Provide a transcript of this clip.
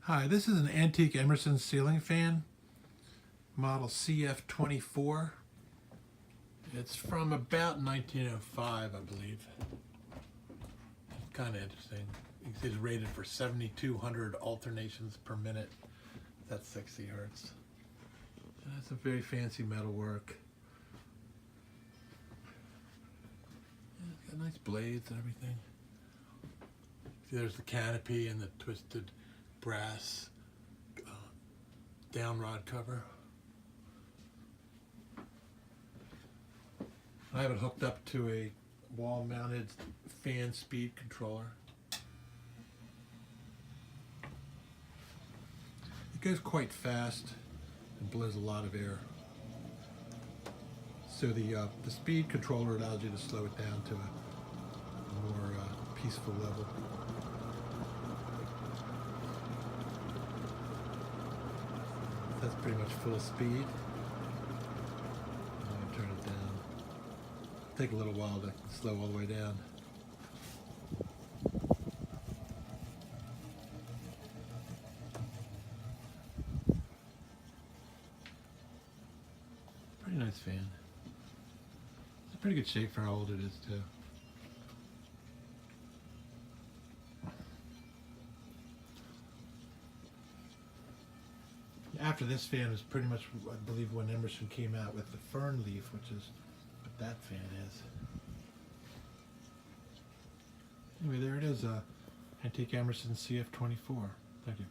Hi, this is an antique Emerson ceiling fan, model CF-24. It's from about 1905, I believe. It's kind of interesting. It's rated for 7,200 alternations per minute. That's 60 hertz. That's a very fancy metalwork. It's got nice blades and everything. See, there's the canopy and the twisted brass downrod cover. I have it hooked up to a wall-mounted fan speed controller. It goes quite fast and blows a lot of air. So the speed controller allows you to slow it down to a more peaceful level. That's pretty much full speed. I'm going to turn it down. It'll take a little while to slow all the way down. Pretty nice fan. It's in pretty good shape for how old it is too. After this fan is pretty much, I believe, when Emerson came out with the fern leaf, which is what that fan is. Anyway, there it is, antique Emerson CF-24. Thank you.